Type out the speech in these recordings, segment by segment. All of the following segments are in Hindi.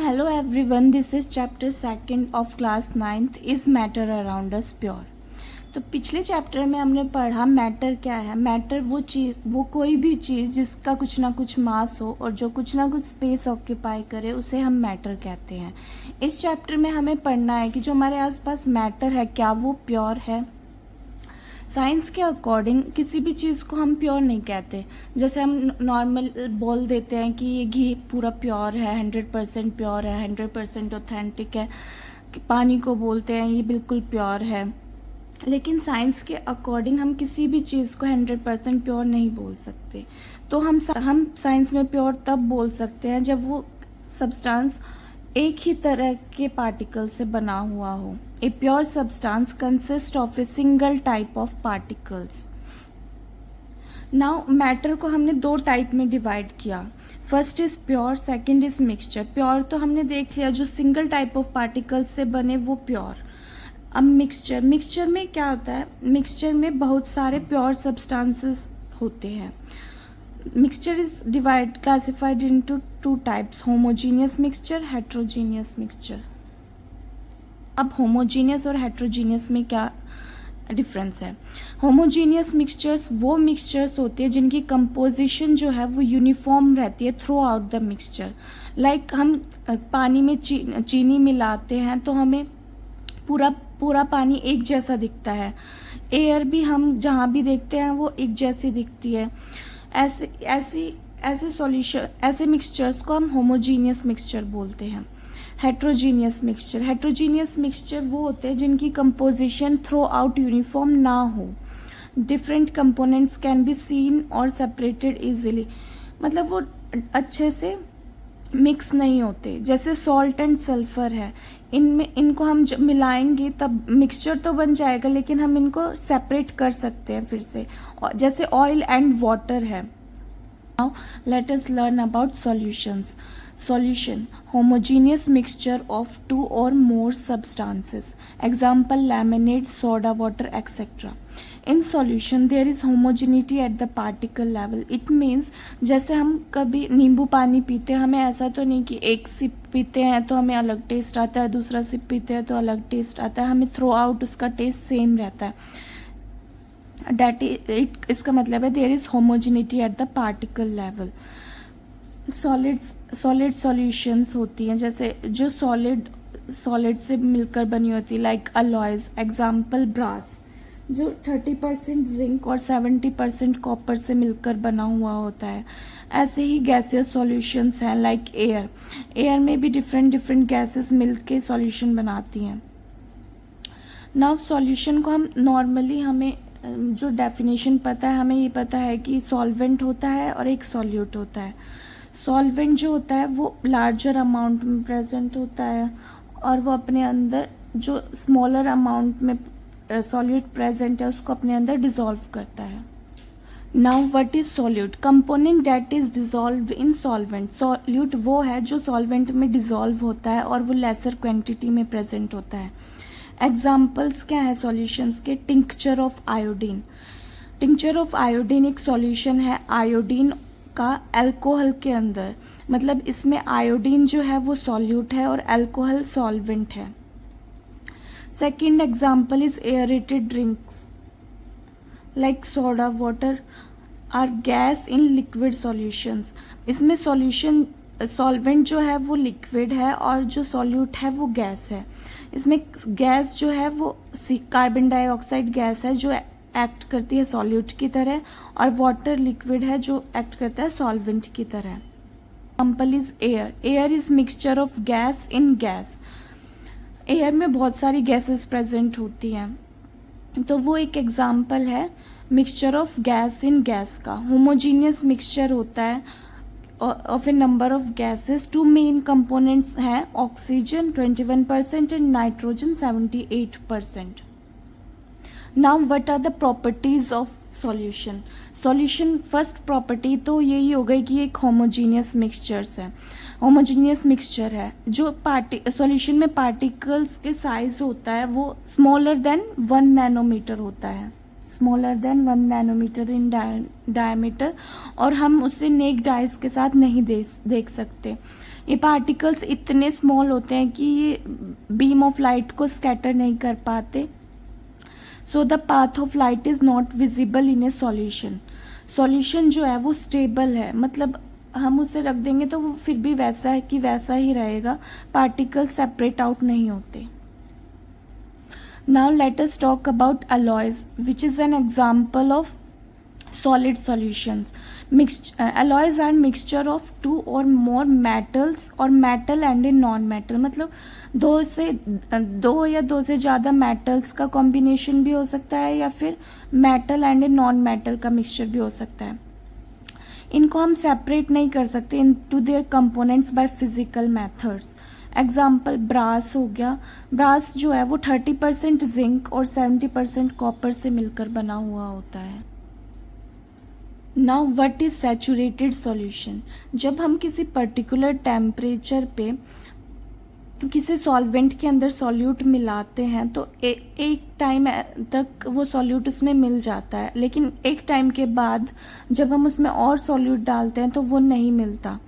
Hello everyone, this is chapter 2nd of class 9th is matter around us pure। तो पिछले चैप्टर में हमने पढ़ा मैटर क्या है। मैटर वो कोई भी चीज़ जिसका कुछ ना कुछ मास हो और जो कुछ ना कुछ स्पेस ऑक्यूपाई करे उसे हम मैटर कहते हैं। इस चैप्टर में हमें पढ़ना है कि जो हमारे आसपास मैटर है क्या वो प्योर है। साइंस के अकॉर्डिंग किसी भी चीज़ को हम प्योर नहीं कहते। जैसे हम नॉर्मल बोल देते हैं कि ये घी पूरा प्योर है, 100% प्योर है, 100% ऑथेंटिक है। पानी को बोलते हैं ये बिल्कुल प्योर है, लेकिन साइंस के अकॉर्डिंग हम किसी भी चीज़ को 100% प्योर नहीं बोल सकते। तो हम साइंस में प्योर तब बोल सकते हैं जब वो सब्सटेंस एक ही तरह के पार्टिकल से बना हुआ हो। A pure substance consist of a single type of particles. Now matter को हमने दो टाइप में डिवाइड किया। First is pure, second is mixture. Pure तो हमने देख लिया, जो सिंगल टाइप ऑफ पार्टिकल्स से बने वो प्योर। अब मिक्सचर में क्या होता है? मिक्सचर में बहुत सारे प्योर सब्सटेंसेस होते हैं। Mixture is classified into two types, homogeneous mixture, heterogeneous mixture। अब homogeneous और heterogeneous में क्या डिफरेंस है? homogeneous mixtures वो मिक्सचर्स होते हैं जिनकी कंपोजिशन जो है वो यूनिफॉर्म रहती है through out the mixture. Like हम पानी में चीनी मिलाते हैं तो हमें पूरा पानी एक जैसा दिखता है। एयर भी हम जहाँ भी देखते हैं वो एक जैसी दिखती है। ऐसे मिक्सचर्स को हम होमोजीनियस मिक्सचर बोलते हैं। हेट्रोजीनियस मिक्सचर वो होते हैं जिनकी कंपोजिशन थ्रू आउट यूनिफॉर्म ना हो। Different components can be seen और सेपरेटेड इजीली, मतलब वो अच्छे से मिक्स नहीं होते। जैसे सॉल्ट एंड सल्फर है, इनको हम जब मिलाएंगे तब मिक्सचर तो बन जाएगा, लेकिन हम इनको सेपरेट कर सकते हैं फिर से। जैसे ऑयल एंड वाटर है। Now let us learn about solutions. Solution, homogeneous mixture of two or more substances. Example lemonade, soda water etcetera. In solution there is homogeneity at the particle level. It means जैसे हम कभी नींबू पानी पीते हैं, हमें ऐसा तो नहीं कि एक सिप पीते हैं तो हमें अलग टेस्ट आता है, दूसरा सिप पीते हैं तो अलग टेस्ट आता है। हमें थ्रू आउट उसका टेस्ट सेम रहता है। इसका मतलब है there is homogeneity at the particle level. Solid solutions होती हैं, जैसे जो सॉलिड से मिलकर बनी होती है, लाइक अलॉयज। एग्जाम्पल ब्रास, जो 30% जिंक और 70% कॉपर से मिलकर बना हुआ होता है। ऐसे ही गैसियस सॉल्यूशंस हैं, लाइक एयर में भी डिफरेंट गैसेस मिलके सॉल्यूशन बनाती हैं। नाउ सॉल्यूशन को हम नॉर्मली, हमें जो डेफिनेशन पता है, हमें ये पता है कि सॉल्वेंट होता है और एक सॉल्यूट होता है। सॉल्वेंट जो होता है वो लार्जर अमाउंट में प्रेजेंट होता है और वो अपने अंदर जो स्मॉलर अमाउंट में सॉल्यूट प्रेजेंट है उसको अपने अंदर डिसॉल्व करता है। Now what is solute? Component that is dissolved in solvent. Solute वो है जो सॉल्वेंट में डिसॉल्व होता है और वो लेसर क्वांटिटी में प्रेजेंट होता है। एग्जाम्पल्स क्या है सॉल्यूशंस के? Tincture of iodine. Tincture of iodine एक सॉल्यूशन है आयोडीन का अल्कोहल के अंदर, मतलब इसमें आयोडीन जो है वो सॉल्यूट है और अल्कोहल सॉल्वेंट है। Second example is aerated drinks like soda water are gas in liquid solutions। इसमें सॉल्वेंट जो है वो लिक्विड है और जो सॉल्यूट है वो गैस है। इसमें गैस जो है वो कार्बन डाइऑक्साइड गैस है जो एक्ट करती है सॉल्यूट की तरह, और वाटर लिक्विड है जो एक्ट करता है सॉल्वेंट की तरह। Example is air is mixture of gas in gas. Air में बहुत सारी गैसेस प्रेजेंट होती हैं, तो वो एक एग्जाम्पल है mixture of gas in gas का। होमोजीनियस मिक्सचर होता है of a number of gases. Two main components हैं oxygen 21% and nitrogen 78%। Now what are the properties of solution? Solution first property तो यही हो गई कि एक होमोजीनियस मिक्सचर है। जो सॉल्यूशन में पार्टिकल्स के साइज होता है वो स्मॉलर देन 1 नैनोमीटर होता है। Smaller than 1 nanometre in diameter, और हम उसे नेक्ड आइज के साथ नहीं देख सकते। ये पार्टिकल्स इतने स्मॉल होते हैं कि ये बीम ऑफ लाइट को स्कैटर नहीं कर पाते। So the path of light is not visible in A solution. Solution जो है वो स्टेबल है, मतलब हम उसे रख देंगे तो वो फिर भी वैसा है कि वैसा ही रहेगा, पार्टिकल सेपरेट आउट नहीं होते। Now let us talk about alloys, which is an example of solid solutions. Alloys are mixture of two or more metals or metal and a non-metal, मतलब दो या दो से ज़्यादा मेटल्स का कॉम्बिनेशन भी हो सकता है या फिर metal and a non metal का मिक्सचर भी हो सकता है। इनको हम सेपरेट नहीं कर सकते into their components by physical methods. Example brass हो गया। ब्रास जो है वो 30% जिंक और 70% कॉपर से मिलकर बना हुआ होता है। Now what is saturated solution? जब हम किसी पर्टिकुलर टेम्परेचर पे किसी सॉल्वेंट के अंदर सॉल्यूट मिलाते हैं तो एक टाइम तक वो सॉल्यूट उसमें मिल जाता है, लेकिन एक टाइम के बाद जब हम उसमें और सॉल्यूट डालते हैं तो वो नहीं मिलता,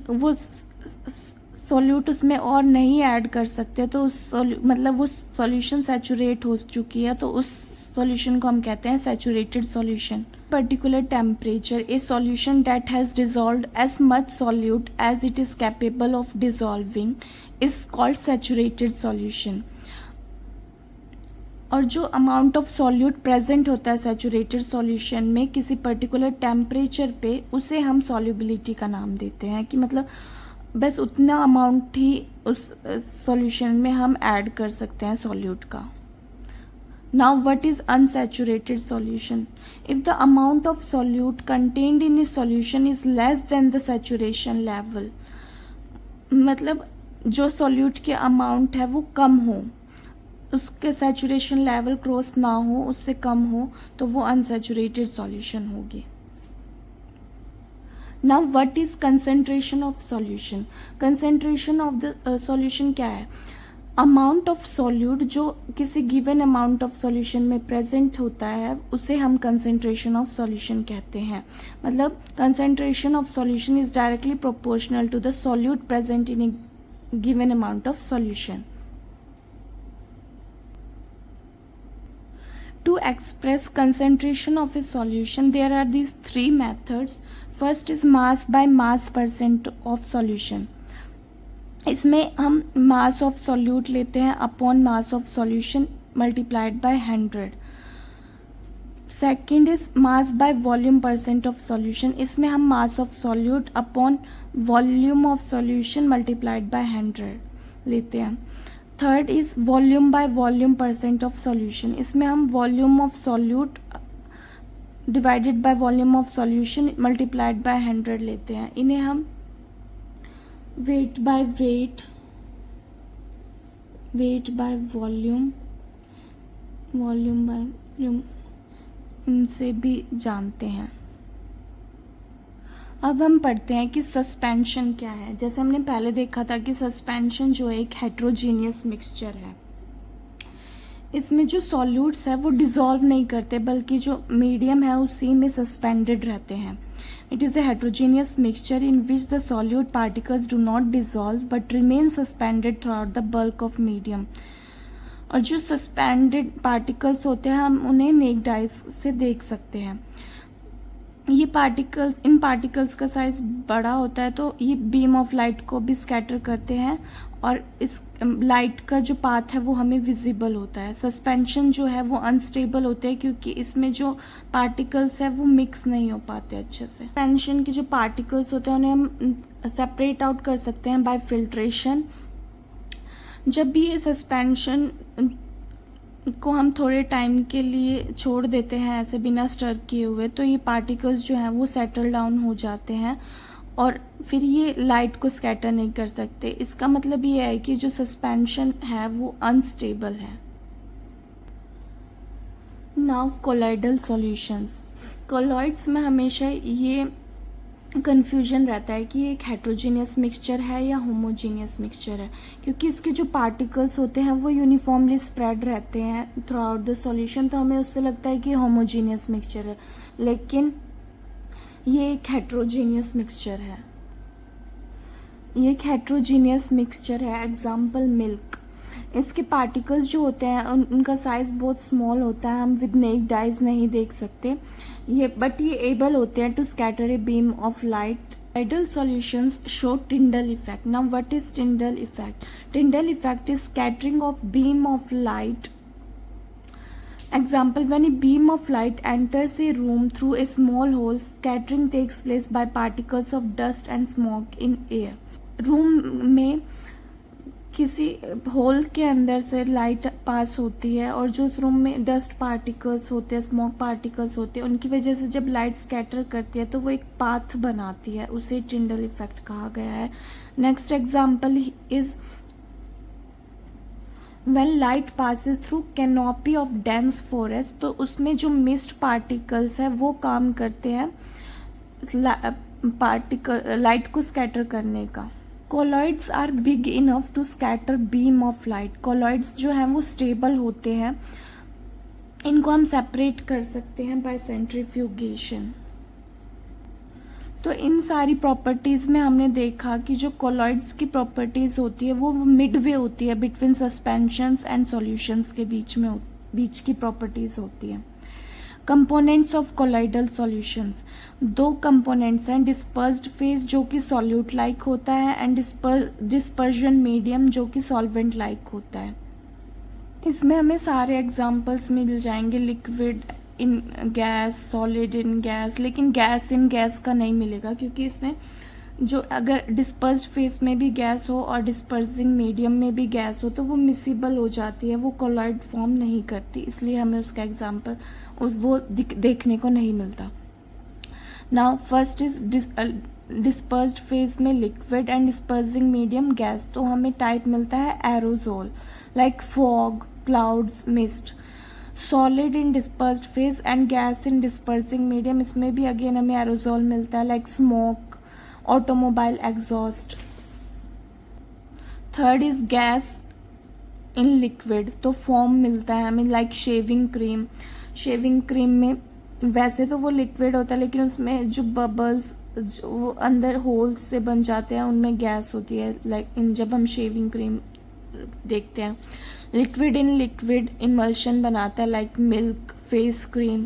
वो सॉल्यूट उसमें और नहीं ऐड कर सकते, तो मतलब वो सॉल्यूशन सैचुरेट हो चुकी है, तो उस सॉल्यूशन को हम कहते हैं saturated solution. Particular temperature a solution that has dissolved as much solute as it is capable of dissolving is called saturated solution. और जो अमाउंट ऑफ सॉल्यूट प्रेजेंट होता है सैचुरेटेड सॉल्यूशन में किसी पर्टिकुलर टेम्परेचर पे, उसे हम सॉल्युबिलिटी का नाम देते हैं, कि मतलब बस उतना अमाउंट ही उस सॉल्यूशन में हम ऐड कर सकते हैं सॉल्यूट का। Now what is unsaturated solution? If the amount of solute contained in a solution is less than the saturation level, मतलब जो solute के अमाउंट है वो कम हो, उसके saturation level क्रॉस ना हो, उससे कम हो, तो वो unsaturated solution होगी। Now what is concentration of solution? Concentration of the solution क्या है? अमाउंट ऑफ सॉल्यूट जो किसी गिवन अमाउंट ऑफ सॉल्यूशन में प्रेजेंट होता है उसे हम कंसेंट्रेशन ऑफ सॉल्यूशन कहते हैं। मतलब concentration of solution is directly proportional to the solute present in a given amount of solution. To express concentration of a solution, there are these three methods. First is mass by mass percent of solution. इसमें हम मास ऑफ सॉल्यूट लेते हैं upon mass of solution multiplied by 100। Second is mass by volume percent of solution, इसमें हम mass of solute upon volume of solution multiplied by 100 लेते हैं। Third is volume by volume percent of solution, इसमें हम volume of solute divided by volume of solution multiplied by 100 लेते हैं। इन्हें हम weight by weight, weight by volume, volume by volume, इनसे भी जानते हैं। अब हम पढ़ते हैं कि सस्पेंशन क्या है। जैसे हमने पहले देखा था कि सस्पेंशन जो है एक हेट्रोजीनियस मिक्सचर है, इसमें जो सॉल्यूट्स है वो डिज़ोल्व नहीं करते बल्कि जो मीडियम है उसी में सस्पेंडेड रहते हैं। It is a heterogeneous mixture in which the solute particles do not dissolve but remain suspended throughout the bulk of medium. और जो सस्पेंडेड पार्टिकल्स होते हैं हम उन्हें नेक्ड आइज से देख सकते हैं। ये पार्टिकल्स, इन पार्टिकल्स का साइज बड़ा होता है तो ये बीम ऑफ लाइट को भी स्कैटर करते हैं और इस लाइट का जो पाथ है वो हमें विजिबल होता है। सस्पेंशन जो है वो अनस्टेबल होते हैं क्योंकि इसमें जो पार्टिकल्स है वो मिक्स नहीं हो पाते अच्छे से। सस्पेंशन के जो पार्टिकल्स होते हैं उन्हें हम सेपरेट आउट कर सकते हैं बाय फिल्ट्रेशन। जब भी ये सस्पेंशन को हम थोड़े टाइम के लिए छोड़ देते हैं ऐसे बिना स्टर किए हुए तो ये पार्टिकल्स जो हैं वो सेटल डाउन हो जाते हैं और फिर ये लाइट को स्कैटर नहीं कर सकते। इसका मतलब ये है कि जो सस्पेंशन है वो अनस्टेबल है। Now colloidal solutions. कोलॉइड्स में हमेशा ये कन्फ्यूजन रहता है कि ये एक हेट्रोजीनियस मिक्सचर है या होमोजीनियस मिक्सचर है, क्योंकि इसके जो पार्टिकल्स होते हैं वो यूनिफॉर्मली स्प्रेड रहते हैं थ्रू आउट द सॉल्यूशन, तो हमें उससे लगता है कि होमोजीनियस मिक्सचर है, लेकिन ये एक हेट्रोजीनियस मिक्सचर है। ये एक हेट्रोजीनियस मिक्सचर है। एग्जाम्पल मिल्क, इसके पार्टिकल्स जो होते हैं उनका साइज बहुत स्मॉल होता है, हम विद नेक्ड आइज नहीं देख सकते ये, बट ये एबल होते हैं to scatter a beam of light. Tidal solutions show Tyndall effect. Now what is Tyndall effect? Tyndall effect is scattering of beam of light. Example, when a beam of light enters a room through a small hole, scattering takes place by particles of dust and smoke in air. Room में किसी होल के अंदर से लाइट पास होती है और जो उस रूम में डस्ट पार्टिकल्स होते हैं, स्मोक पार्टिकल्स होते हैं, उनकी वजह से जब लाइट स्कैटर करती है तो वो एक पाथ बनाती है, उसे टिंडल इफेक्ट कहा गया है। Next example is when light passes through canopy of dense forest, तो उसमें जो मिस्ट पार्टिकल्स है वो काम करते हैं लाइट को स्कैटर करने का। Colloids are big enough to scatter beam of light. Colloids जो हैं वो स्टेबल होते हैं, इनको हम सेपरेट कर सकते हैं बाय सेंट्रीफ्यूगेशन। तो इन सारी प्रॉपर्टीज़ में हमने देखा कि जो कोलॉइड्स की प्रॉपर्टीज़ होती है वो मिडवे होती है बिटवीन सस्पेंशंस एंड सॉल्यूशंस के बीच की प्रॉपर्टीज़ होती है। कंपोनेंट्स ऑफ कोलॉइडल सॉल्यूशंस, दो कंपोनेंट्स हैं, डिस्पर्स्ड फेज जो कि सॉल्यूट लाइक होता है एंड डिस्पर्जन मीडियम जो कि सॉल्वेंट लाइक होता है। इसमें हमें सारे एग्जांपल्स मिल जाएंगे, liquid in gas, solid in gas, लेकिन गैस इन गैस का नहीं मिलेगा क्योंकि इसमें जो अगर डिस्पर्स्ड फेस में भी गैस हो और डिस्पर्सिंग मीडियम में भी गैस हो तो वो मिसिबल हो जाती है, वो कोलॉइड फॉर्म नहीं करती, इसलिए हमें उसका एग्जांपल वो देखने को नहीं मिलता। Now first is dispersed phase में liquid and dispersing medium gas, तो हमें टाइप मिलता है aerosol like fog, clouds, mist. Solid in dispersed phase and gas in dispersing medium, इसमें भी अगेन हमें एरोजोल मिलता है like smoke, automobile exhaust. Third is gas in liquid, तो फॉर्म मिलता है हमें like shaving cream. Shaving cream में वैसे तो वो लिक्विड होता है लेकिन उसमें जो बबल्स जो वो अंदर होल्स से बन जाते हैं उनमें गैस होती है, लाइक जब हम शेविंग क्रीम देखते हैं। लिक्विड इन लिक्विड इमल्शन बनाता है like milk, face cream.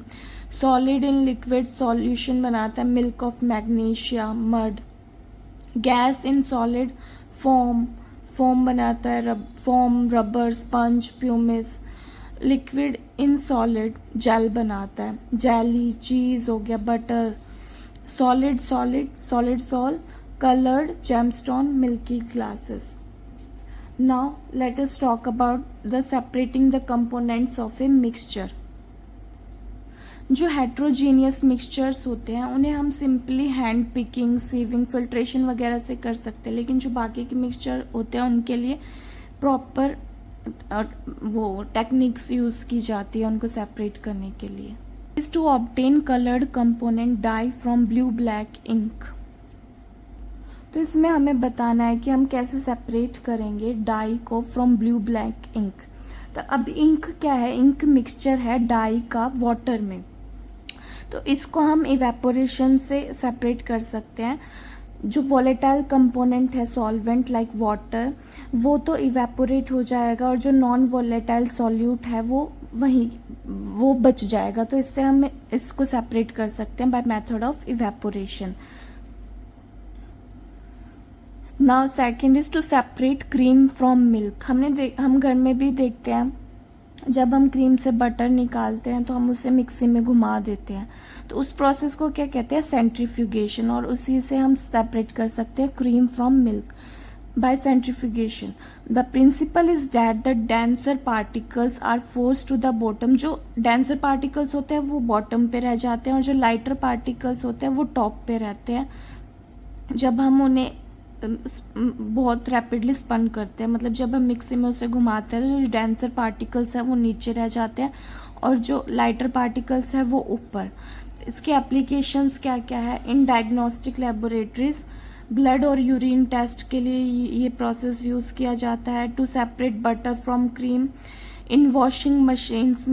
Solid in liquid solution बनाता है milk of magnesia, mud. Gas in solid foam बनाता है foam, rubber, sponge, pumice. Liquid in solid gel बनाता है, जेली, चीज़ हो गया, butter. Solid sol, coloured, gemstone, milky glasses. Now let us talk about the separating the components of a mixture. जो हेट्रोजीनियस मिक्सचर्स होते हैं उन्हें हम simply hand picking, sieving, filtration वगैरह से कर सकते हैं, लेकिन जो बाकी के मिक्सचर होते हैं उनके लिए प्रॉपर वो टेक्निक्स यूज़ की जाती है उनको सेपरेट करने के लिए। Is to obtain coloured component dye from blue black ink. तो इसमें हमें बताना है कि हम कैसे सेपरेट करेंगे डाई को फ्रॉम ब्लू ब्लैक इंक। तो अब इंक क्या है? इंक मिक्सचर है डाई का वाटर में, तो इसको हम इवेपोरेशन से सेपरेट कर सकते हैं। जो वॉलेटाइल कंपोनेंट है सॉल्वेंट लाइक वाटर वो तो इवेपोरेट हो जाएगा और जो नॉन वॉलेटाइल सॉल्यूट है वो बच जाएगा, तो इससे हम इसको सेपरेट कर सकते हैं by method of evaporation. Now second is to separate cream from milk. हम घर में भी देखते हैं जब हम क्रीम से बटर निकालते हैं तो हम उसे मिक्सी में घुमा देते हैं, तो उस प्रोसेस को क्या कहते हैं? सेंट्रीफ्यूगेशन, और उसी से हम सेपरेट कर सकते हैं cream from milk by centrifugation. The principle is that the denser particles are forced to the bottom. जो डेंसर पार्टिकल्स होते हैं वो बॉटम पे रह जाते हैं और जो लाइटर पार्टिकल्स होते हैं वो टॉप पे रहते हैं। जब हम उन्हें बहुत रैपिडली स्पन करते हैं, मतलब जब हम मिक्सी में उसे घुमाते हैं तो जो डेंसर पार्टिकल्स हैं वो नीचे रह जाते हैं और जो लाइटर पार्टिकल्स हैं वो ऊपर। इसके एप्लीकेशंस क्या क्या है? इन डायग्नोस्टिक लेबोरेटरीज, ब्लड और यूरिन टेस्ट के लिए ये प्रोसेस यूज़ किया जाता है। To separate butter from cream, in washing machines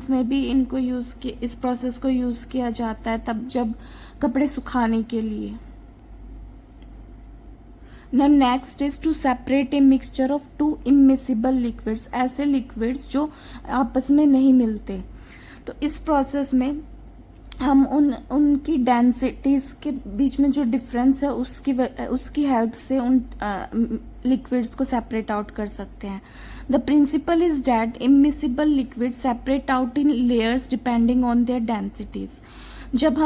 में भी इनको इस प्रोसेस को यूज़ किया जाता है, तब जब कपड़े सुखाने के लिए। Now next is to separate a mixture of two immiscible liquids, ऐसे लिक्विड्स जो आपस में नहीं मिलते। तो इस प्रोसेस में हम उनकी डेंसिटीज के बीच में जो डिफरेंस है उसकी हेल्प से उन लिक्विड्स को सेपरेट आउट कर सकते हैं। The principle is that immiscible liquid separate out in layers depending on their densities. जब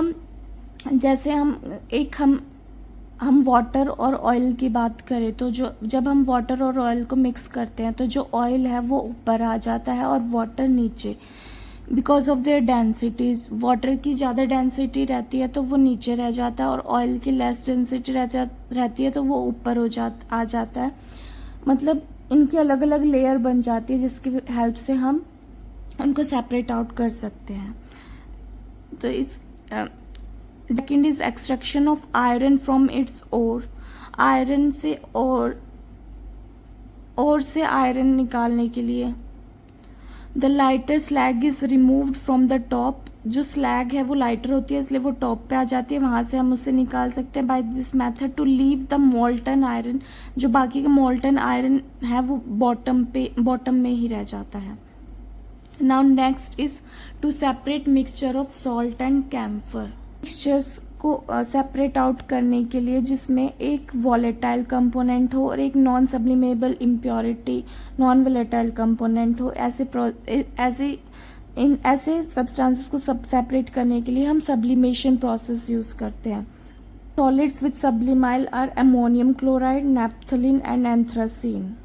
हम वाटर और ऑयल की बात करें तो जब हम वाटर और ऑयल को मिक्स करते हैं तो जो ऑयल है वो ऊपर आ जाता है और वाटर नीचे, because of their densities. Water की ज़्यादा डेंसिटी रहती है तो वो नीचे रह जाता है, और ऑयल की लेस डेंसिटी रहती है तो वो ऊपर आ जाता है। मतलब इनकी अलग अलग लेयर बन जाती है जिसकी हेल्प से हम उनको सेपरेट आउट कर सकते हैं। तो इस second is extraction of iron from its ore. Iron से ओर से आयरन निकालने के लिए the lighter slag is removed from the top. जो स्लैग है वो लाइटर होती है इसलिए वो टॉप पे आ जाती है, वहाँ से हम उसे निकाल सकते हैं by this method to leave the molten iron. जो बाकी का मोल्टन आयरन है वो बॉटम में ही रह जाता है। Now next is to separate mixture of salt and camphor. Mixtures को सेपरेट आउट करने के लिए जिसमें एक वॉलेटाइल कंपोनेंट हो और एक non sublimable impurity non volatile component हो, ऐसे सब्सटेंसेस को सेपरेट करने के लिए हम सब्लिमेशन प्रोसेस यूज़ करते हैं। Solids with sublimable are ammonium chloride, naphthalene and anthracene.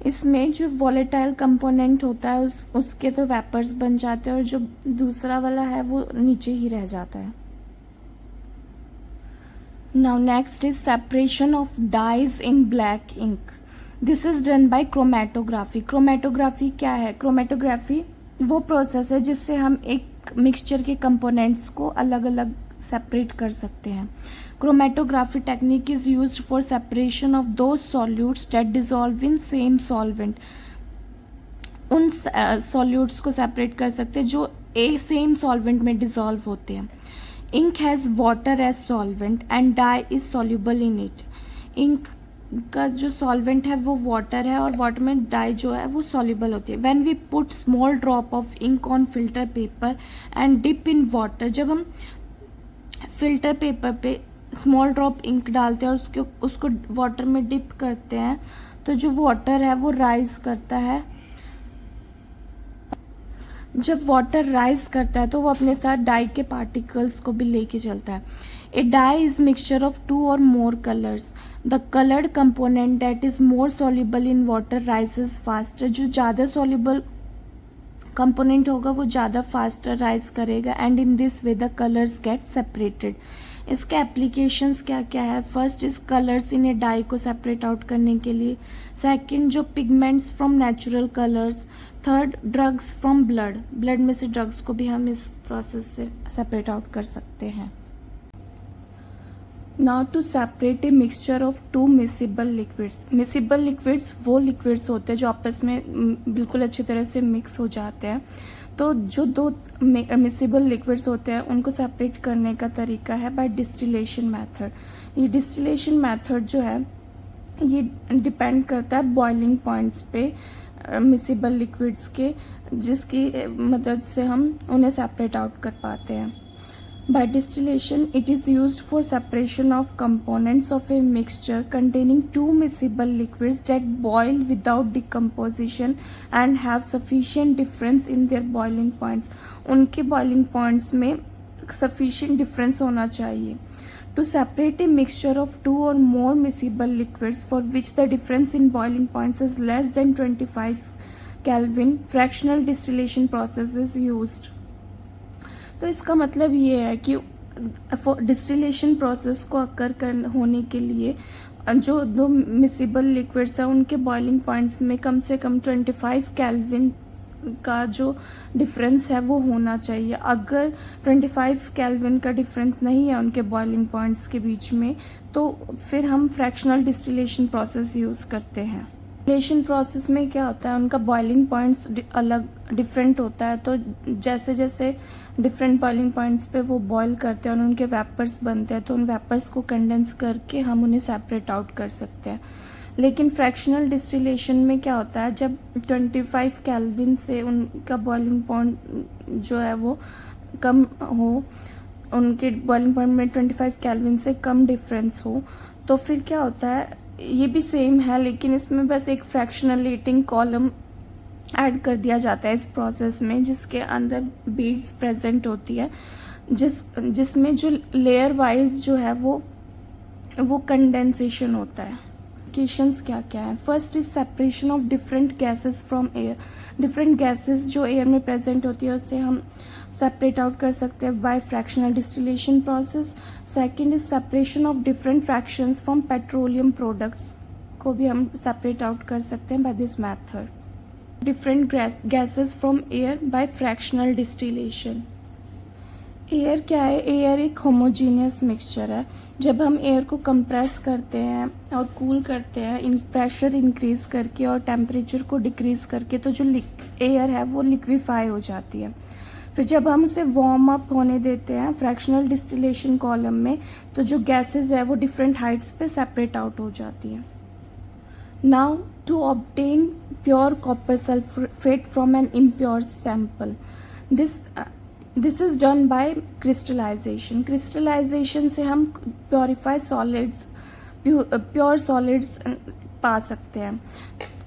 इसमें जो वॉलेटाइल कंपोनेंट होता है उसके तो वेपर्स बन जाते हैं और जो दूसरा वाला है वो नीचे ही रह जाता है। Now next is separation of dyes in black ink. This is done by chromatography. Chromatography क्या है? क्रोमेटोग्राफी वो प्रोसेस है जिससे हम एक मिक्सचर के कंपोनेंट्स को अलग अलग सेपरेट कर सकते हैं। Chromatography technique is used for separation of those solutes that dissolve in same solvent. उन सॉल्यूट्स को सेपरेट कर सकते हैं जो एक सेम सॉल्वेंट में डिसॉल्व होते हैं। Ink has water as solvent and dye is soluble in it. Ink का जो सॉल्वेंट है वो वाटर है और वाटर में डाई जो है वो सॉल्यूबल होती है। When we put small drop of ink on filter paper and dip in water, जब हम फिल्टर पेपर पे स्मॉल ड्रॉप इंक डालते हैं और उसको वाटर में डिप करते हैं तो जो वाटर है वो राइज करता है। जब वाटर राइज करता है तो वो अपने साथ डाई के पार्टिकल्स को भी लेके चलता है। A dye is mixture of two or more colours. The coloured component that is more soluble in water rises faster. जो ज़्यादा सॉल्युबल कंपोनेंट होगा वो ज़्यादा फास्टर राइज करेगा and in this way the colours get separated. इसके एप्लीकेशंस क्या क्या है? First is colours in a dye को सेपरेट आउट करने के लिए। सेकंड जो pigments from natural colours. Third drugs from blood में से ड्रग्स को भी हम इस प्रोसेस से सेपरेट आउट कर सकते हैं। Now to separate a mixture of two miscible liquids. Miscible liquids वो लिक्विड्स होते हैं जो आपस में बिल्कुल अच्छी तरह से मिक्स हो जाते हैं। तो जो दो मिसिबल लिक्विड्स होते हैं उनको सेपरेट करने का तरीका है बाय डिस्टिलेशन मेथड। ये डिस्टिलेशन मेथड जो है ये डिपेंड करता है बॉइलिंग पॉइंट्स पे मिसिबल लिक्विड्स के, जिसकी मदद से हम उन्हें सेपरेट आउट कर पाते हैं। By distillation, it is used for separation of components of a mixture containing two miscible liquids that boil without decomposition and have sufficient difference in their boiling points. उनके boiling points में sufficient difference होना चाहिए। To separate a mixture of two or more miscible liquids for which the difference in boiling points is less than 25 Kelvin, fractional distillation process is used. तो इसका मतलब ये है कि डिस्टिलेशन प्रोसेस को होने के लिए जो दो मिसिबल लिक्विड्स हैं उनके बॉइलिंग पॉइंट्स में कम से कम 25 केल्विन का जो डिफरेंस है वो होना चाहिए। अगर 25 केल्विन का डिफरेंस नहीं है उनके बॉइलिंग पॉइंट्स के बीच में, तो फिर हम फ्रैक्शनल डिस्टिलेशन प्रोसेस यूज़ करते हैं। डिस्टिलेशन प्रोसेस में क्या होता है, उनका बॉइलिंग पॉइंट्स अलग डिफरेंट होता है, तो जैसे जैसे डिफरेंट बॉइलिंग पॉइंट्स पे वो बॉईल करते हैं और उनके वेपर्स बनते हैं, तो उन वेपर्स को कंडेंस करके हम उन्हें सेपरेट आउट कर सकते हैं। लेकिन फ्रैक्शनल डिस्टिलेशन में क्या होता है, जब 25 केल्विन से उनका बॉइलिंग पॉइंट जो है वो कम हो, उनके बॉइलिंग पॉइंट में 25 केल्विन से कम डिफरेंस हो, तो फिर क्या होता है, ये भी सेम है लेकिन इसमें बस एक फ्रैक्शनलेटिंग कॉलम ऐड कर दिया जाता है इस प्रोसेस में, जिसके अंदर बीड्स प्रेजेंट होती है, जिसमें जो लेयर वाइज जो है वो कंडेंसेशन होता है। एप्लीकेशंस क्या क्या है, first is separation of different gases from air. Different gases जो एयर में प्रेजेंट होती है उससे हम सेपरेट आउट कर सकते हैं by fractional distillation process. Second is separation of different fractions from petroleum products, को भी हम सेपरेट आउट कर सकते हैं by this method. Different gases from air by fractional distillation. Air क्या है, एयर एक होमोजीनियस मिक्सचर है। जब हम एयर को कंप्रेस करते हैं और कूल करते हैं, इन प्रेशर इंक्रीज करके और टेम्परेचर को डिक्रीज करके, तो जो एयर है वो लिक्विफाई हो जाती है। फिर जब हम उसे वार्म अप होने देते हैं फ्रैक्शनल डिस्टिलेशन कॉलम में, तो जो गैसेस है वो डिफरेंट हाइट्स पे सेपरेट आउट हो जाती है। Now to obtain pure copper sulphate from an impure sample, this is done by crystallisation. Crystallisation से हम प्योरीफाई सॉलिड्स, प्योर सॉलिड्स पा सकते हैं।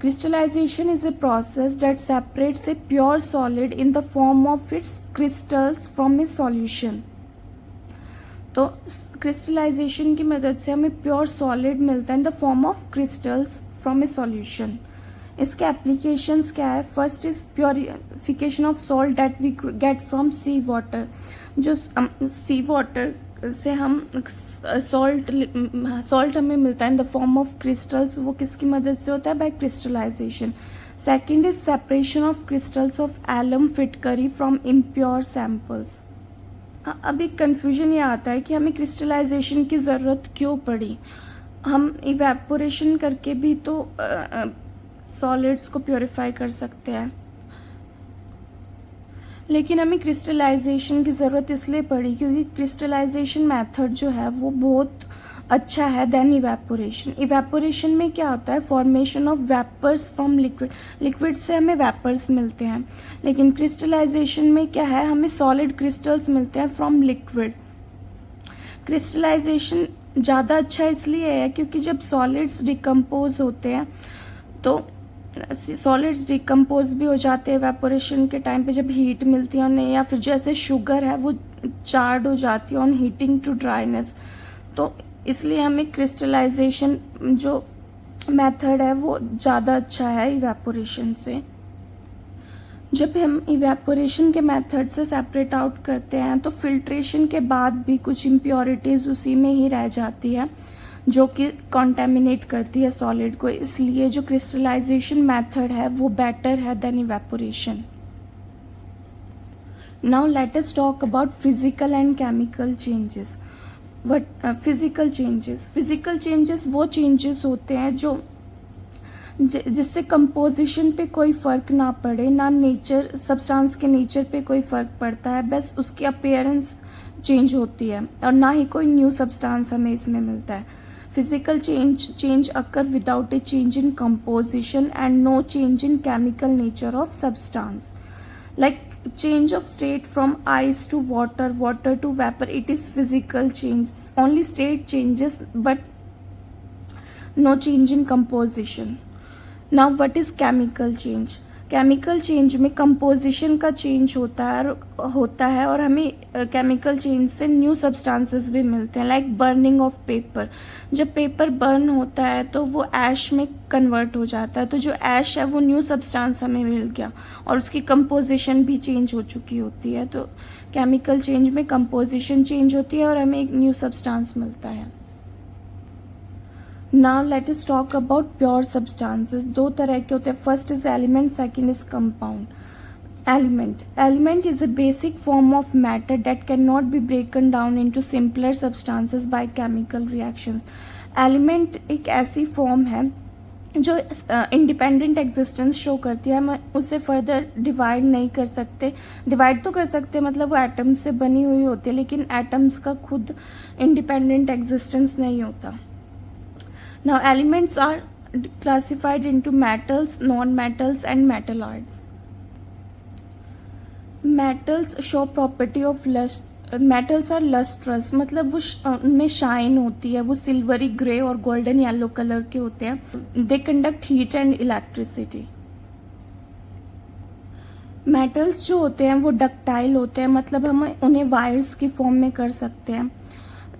Crystallization is a process that separates a pure solid in the form of its crystals from a solution. तो क्रिस्टलाइजेशन की मदद से हमें प्योर सॉलिड मिलता है in the form of crystals from a solution. इसके एप्लीकेशंस क्या है, first is purification of salt that we get from sea water. जो सी वाटर से हम सॉल्ट हमें मिलता है in the form of crystals, वो किसकी मदद से होता है, by crystallisation. Second is separation of crystals of alum फिटकरी फ्रॉम इम्प्योर सैंपल्स। अब एक कन्फ्यूजन ये आता है कि हमें क्रिस्टलाइजेशन की ज़रूरत क्यों पड़ी। हम इवेपोरेशन करके भी तो सॉलिड्स को प्योरीफाई कर सकते हैं, लेकिन हमें क्रिस्टलाइजेशन की ज़रूरत इसलिए पड़ी क्योंकि क्रिस्टलाइजेशन मेथड जो है वो बहुत अच्छा है देन इवेपोरेशन। इवेपोरेशन में क्या होता है, formation of vapours from liquid, liquid से हमें वेपर्स मिलते हैं, लेकिन क्रिस्टलाइजेशन में क्या है, हमें सॉलिड क्रिस्टल्स मिलते हैं फ्रॉम लिक्विड। क्रिस्टलाइजेशन ज़्यादा अच्छा इसलिए है क्योंकि जब सॉलिड्स डिकम्पोज होते हैं तो सॉलिड्स डिकम्पोज भी हो जाते हैं इवेपोरेशन के टाइम पे, जब हीट मिलती है उन्हें, या फिर जैसे शुगर है वो चार्ड हो जाती है ऑन हीटिंग टू ड्राइनेस। तो इसलिए हमें क्रिस्टलाइजेशन जो मेथड है वो ज़्यादा अच्छा है इवेपोरेशन से। जब हम इवेपोरेशन के मेथड से सेपरेट आउट करते हैं तो फिल्ट्रेशन के बाद भी कुछ इम्प्योरिटीज़ उसी में ही रह जाती है जो कि कॉन्टेमिनेट करती है सॉलिड को, इसलिए जो क्रिस्टलाइजेशन मेथड है वो बेटर है than evaporation. Now let us talk about physical and chemical changes. Physical changes वो चेंजेस होते हैं जो जिससे कंपोजिशन पे कोई फ़र्क ना पड़े, ना नेचर सब्सटेंस के नेचर पे कोई फ़र्क पड़ता है, बस उसकी अपीयरेंस चेंज होती है और ना ही कोई न्यू सब्सटेंस हमें इसमें मिलता है। Physical change occur without a change in composition and no change in chemical nature of substance, like change of state from ice to water, water to vapor, it is physical change, only state changes but no change in composition. Now what is chemical change? Chemical change में कंपोजिशन का चेंज होता है और हमें केमिकल चेंज से न्यू सब्सटेंसेस भी मिलते हैं, लाइक बर्निंग ऑफ पेपर। जब पेपर बर्न होता है तो वो ऐश में कन्वर्ट हो जाता है, तो जो ऐश है वो न्यू सब्सटेंस हमें मिल गया और उसकी कंपोजिशन भी चेंज हो चुकी होती है। तो केमिकल चेंज में कंपोजिशन चेंज होती है और हमें एक न्यू सब्सटेंस मिलता है। Now let us talk about pure substances. दो तरह के होते हैं, first is element, second is compound. Element is a basic form of matter that cannot be broken down into simpler substances by chemical reactions. Element एक ऐसी फॉर्म है जो इंडिपेंडेंट एग्जिस्टेंस शो करती है. हम उसे फर्दर डिवाइड नहीं कर सकते. डिवाइड तो कर सकते हैं, मतलब वो एटम से बनी हुई होती है, लेकिन एटम्स का खुद इंडिपेंडेंट एग्जिस्टेंस नहीं होता. Now elements are classified into metals, non metals and metalloids. Metals show property of metals are lustrous, मतलब वो उनमें शाइन होती है, वो सिल्वरी ग्रे और गोल्डन येलो कलर के होते हैं. They conduct heat and electricity. Metals जो होते हैं वो डक्टाइल होते हैं, मतलब हम उन्हें वायर्स की फॉर्म में कर सकते हैं.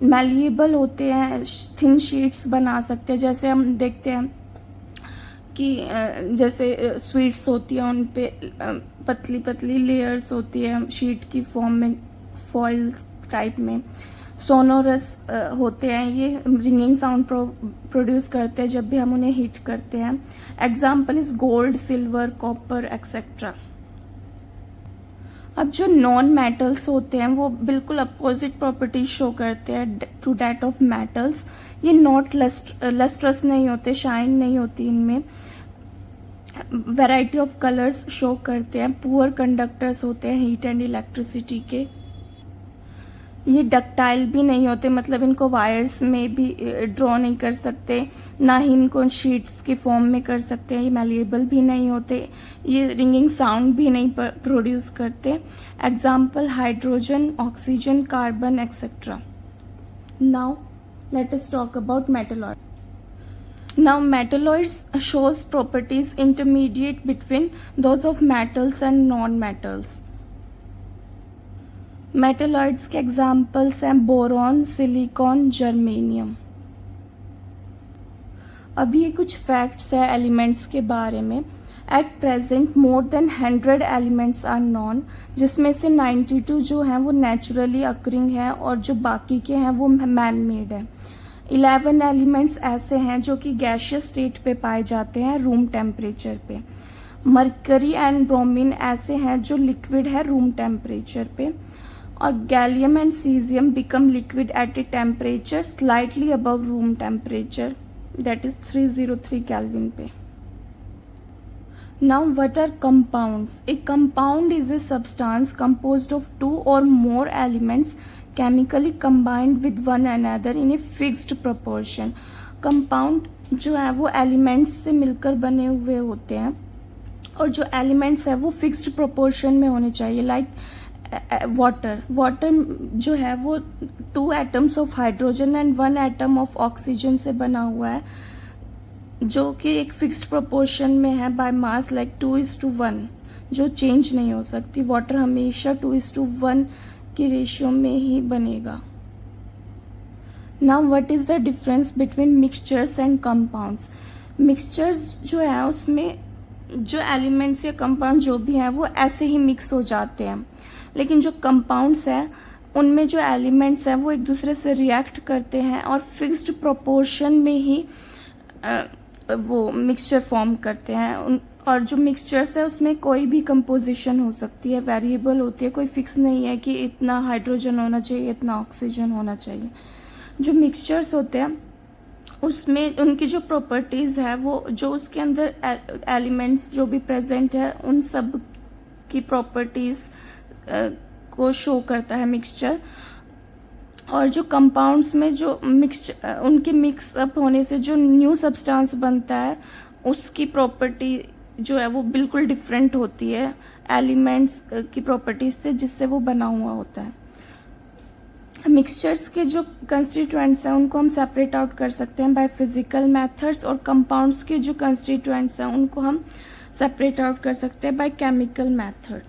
मैलिएबल होते हैं, थिन शीट्स बना सकते हैं. जैसे हम देखते हैं कि जैसे स्वीट्स होती है उन पे पतली पतली लेयर्स होती है शीट की फॉर्म में, फॉइल टाइप में. सोनोरस होते हैं, ये रिंगिंग साउंड प्रोड्यूस करते हैं जब भी हम उन्हें हीट करते हैं. Example is gold, silver, copper etcetera. अब जो नॉन मेटल्स होते हैं वो बिल्कुल अपोजिट प्रॉपर्टीज शो करते हैं टू डैट ऑफ मेटल्स. ये नॉट लस्ट्रस नहीं होते, शाइन नहीं होती इनमें. वैरायटी ऑफ कलर्स शो करते हैं. पुअर कंडक्टर्स होते हैं हीट एंड इलेक्ट्रिसिटी के. ये डक्टाइल भी नहीं होते, मतलब इनको वायर्स में भी ड्रॉ नहीं कर सकते, ना ही इनको शीट्स की फॉर्म में कर सकते हैं. ये मैलिएबल भी नहीं होते, ये रिंगिंग साउंड भी नहीं प्रोड्यूस करते. Example hydrogen, oxygen, carbon etcetera. Now let us talk about metalloid. Now metalloids shows properties intermediate between those of metals and non-metals. Metalloids के एग्जाम्पल्स हैं बोरॉन, सिलिकॉन, जर्मेनियम. अभी ये कुछ फैक्ट्स है एलिमेंट्स के बारे में. At present more than 100 elements are known, जिसमें से 92 जो हैं वो नेचुरली अकरिंग है और जो बाकी के हैं वो मैन मेड है. 11 एलिमेंट्स ऐसे हैं जो कि गैशियस स्टेट पे पाए जाते हैं रूम टेम्परेचर पे. मरकरी एंड ब्रोमीन ऐसे हैं जो लिक्विड है रूम टेम्परेचर पे. और gallium and caesium become liquid at a temperature slightly above room temperature, that is 303 kelvin पे. Now what are compounds? A compound is a substance composed of 2 or more elements chemically combined with one another in a fixed proportion. Compound जो है वो एलिमेंट्स से मिलकर बने हुए होते हैं और जो एलिमेंट्स है वो फिक्स्ड प्रोपोर्शन में होने चाहिए. लाइक वाटर जो है वो 2 atoms of hydrogen and 1 atom of oxygen से बना हुआ है, जो कि एक फिक्स्ड प्रोपोर्शन में है बाय मास, लाइक 2:1, जो चेंज नहीं हो सकती. वाटर हमेशा 2:1 की रेशियो में ही बनेगा. Now what is the difference between mixtures and compounds? Mixtures जो है उसमें जो एलिमेंट्स या कंपाउंड जो भी हैं वो ऐसे ही मिक्स हो जाते हैं, लेकिन जो कंपाउंड्स हैं उनमें जो एलिमेंट्स हैं वो एक दूसरे से रिएक्ट करते हैं और फिक्स्ड प्रोपोर्शन में ही वो मिक्सचर फॉर्म करते हैं. और जो मिक्सचर्स है उसमें कोई भी कंपोजिशन हो सकती है, वेरिएबल होती है, कोई फिक्स नहीं है कि इतना हाइड्रोजन होना चाहिए, इतना ऑक्सीजन होना चाहिए. जो मिक्सचर्स होते हैं उसमें उनकी जो प्रॉपर्टीज़ है वो जो उसके अंदर एलिमेंट्स जो भी प्रेजेंट है उन सब की प्रॉपर्टीज़ को शो करता है मिक्सचर. और जो कंपाउंड्स में जो उनके मिक्स अप होने से जो न्यू सब्सटेंस बनता है उसकी प्रॉपर्टी जो है वो बिल्कुल डिफरेंट होती है एलिमेंट्स की प्रॉपर्टीज से जिससे वो बना हुआ होता है. मिक्सचर्स के जो कंस्टिट्यूएंट्स हैं उनको हम सेपरेट आउट कर सकते हैं बाय फिजिकल मेथड्स, और कंपाउंड्स के जो कंस्टिट्यूएंट्स हैं उनको हम सेपरेट आउट कर सकते हैं बाय केमिकल मेथड.